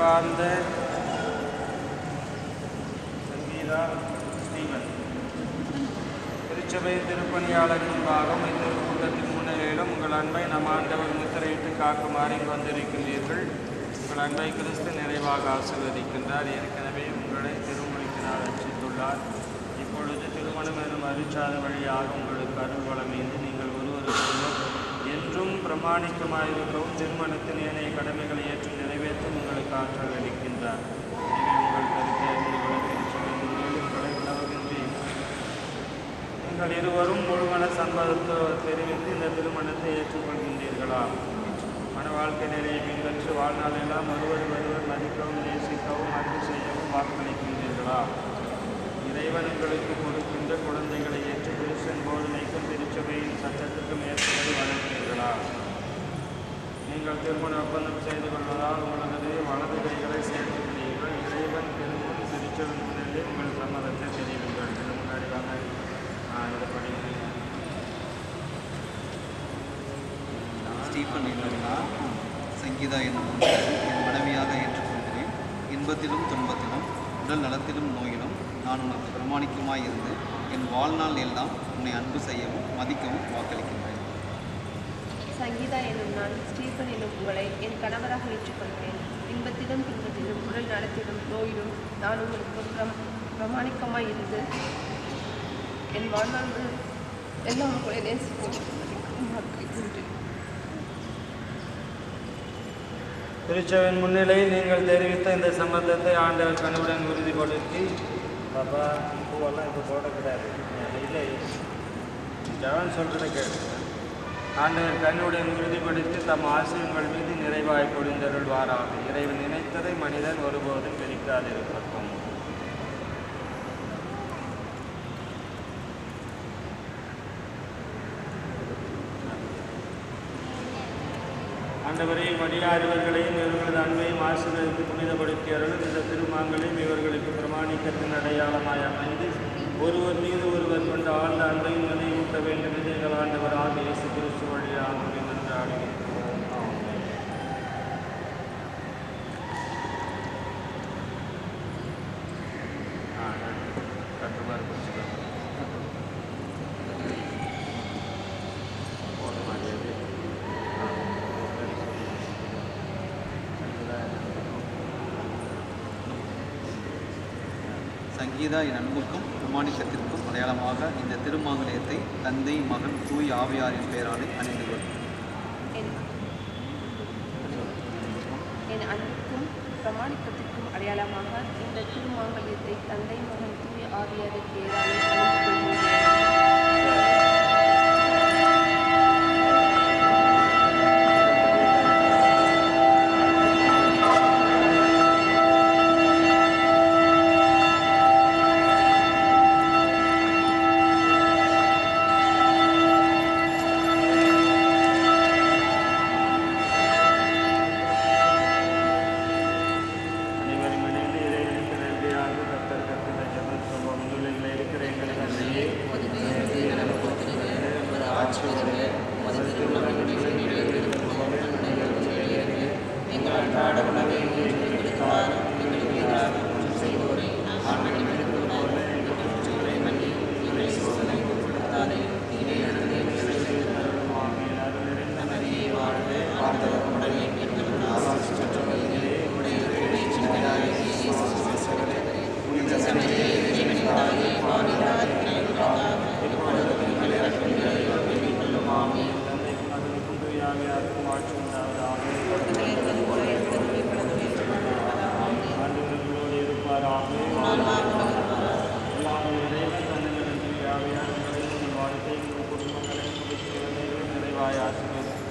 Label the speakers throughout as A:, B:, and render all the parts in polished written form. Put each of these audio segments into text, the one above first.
A: அன்பார்ந்த சங்கீதா ஸ்டீவன் திருச்சபை திருப்பணியாளர் முன்பாகவும் இத்திருக்கூட்டத்தின் முன்னிலையிலும் உங்கள் அன்பை நம் ஆண்டவர் முத்திரையிட்டு காக்குமாறி வந்திருக்கின்றீர்கள். உங்கள் அன்பை கிறிஸ்து நிறைவாக ஆசீர்வதிக்கின்றார். ஏற்கனவே உங்களை திருமணிக்கினால் ரட்சித்துள்ளார். இப்பொழுது திருமணம் எனும் அருட்சாத வழியாக உங்களுக்கு அருள் வளமீந்து நீங்கள் ஒருவருக்கொருவர் என்றும் பிரமாணிக்கமாயிருக்கவும் திருமணத்தின் ஏனைய கடமைகளை ஏற்று நிறைவேற்றும் உங்களுக்கு ஆற்றல் அளிக்கின்றார். உங்கள் கருத்தை உங்களை உணவுகின்றேன். நீங்கள் இருவரும் முழுமன சம்மதத்தை தெரிவித்து இந்த திருமணத்தை ஏற்றுக்கொள்கின்றீர்களா? மன வாழ்க்கை நிலையை பின்பற்றி வாழ்நாளெல்லாம் ஒருவர் மதிக்கவும் நேசிக்கவும் அன்பு செய்யவும் வாக்களிக்கின்றீர்களா? இறைவன் உங்களுக்கு கொடுக்கின்ற குழந்தைகளை ஏற்று கிறிஸ்தன் போதனைக்கும் திருச்சபையின் சட்டத்துக்கும் ஏற்படி வளர்க்கிறீர்களா? நீங்கள் திருமண ஒப்பந்தம் செய்து கொள்வதால் உங்களது வலது கைகளை சேர்த்துக்கிறீர்கள். இறைவன் திருமணம் திருச்சபை முன்னிலை உங்கள் சம்மதத்தை தெரிவிங்கள். இது முன்னாடி வாங்க இதை படிங்க.
B: ஸ்டீஃபன் என்னன்னா சங்கீதா என்னும் என் மனைவியாக ஏற்றுக்கொள்கிறேன். இன்பத்திலும் துன்பத்திலும் உடல் நலத்திலும் நோயிலும் நான் உனக்கு பிரமாணிக்கமாய் இருந்து என் வாழ்நாள் எல்லாம் உன்னை அன்பு செய்யவும் மதிக்கவும் வாக்களிக்கின்றேன்.
C: சங்கீதா என்னும் நான் ஸ்டீஃபன் என்னும் உங்களை என் கணவராக ஏற்றுக்கொள்கிறேன். இன்பத்திலும் துன்பத்திலும் உடல் நலத்திலும் நோயிலும் நான் உங்களுக்கு பிரமாணிக்கமாய் இருந்து என் வாழ்நாள் எல்லாம் உங்களை நேசிக்கவும் வாக்களிக்கின்றேன்.
A: திருச்சபையின் முன்னிலையில் நீங்கள் தெரிவித்த இந்த சம்பந்தத்தை ஆண்டவர் கண்ணுடன் உறுதிப்படுத்தி பாப்பா பூவெல்லாம் இப்போ போட கிடையாது இல்லை ஜவான் சொல்கிறத கேட்டு ஆண்டவர் கண்ணுடன் உறுதிப்படுத்தி தம் ஆசிரியங்கள் மீது நிறைவாய் பொழிந்தருள்வாராக. இறைவன் நினைத்ததை மனிதன் ஒருபோதும் பிரிக்காதிருக்கட்டும். ஆண்டவரை மடியாறுவர்களையும் இவர்களது அன்பையும் ஆசீர்வதித்து புனிதப்படுத்தியவர்களும் இந்த திருமாங்களையும் இவர்களுக்கு பிரமாணிக்கத்தின் அடையாளமாய் அமைந்து ஒருவர் மீது ஒருவர் கொண்ட ஆழ்ந்த அன்பையும் நினைவூட்ட வேண்டும் என்று எங்கள் ஆண்டவர் ஆகிய இயேசு கிறிஸ்து வழியாக நன்றாடுகிறோம்.
B: சங்கீதா என் அன்புக்கும் பிரமாணிக்கத்திற்கும் அடையாளமாக இந்த திருமாங்கல்யத்தை தந்தை மகன் தூய் ஆவியாரின் பெயராலே அணிந்து கொள்.
C: என் அன்புக்கும் பிரமாணிக்கத்திற்கும் அடையாளமாக இந்த திருமாங்கல்யத்தை தந்தை மகன் தூய் ஆவியாரின் பெயராலே அணிந்து கொள்கிறேன்.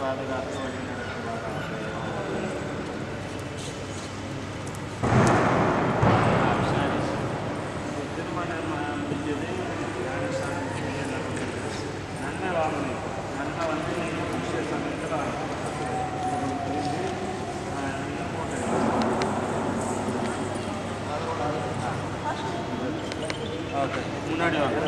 C: பாதுகாத்து வழி நடத்துவாராக. திருமணம் முடிஞ்சது நன்மை வாங்கணும். நன்மை வந்து நீங்கள் முக்கிய சமயத்தில் ஓகே முன்னாடி வாங்க.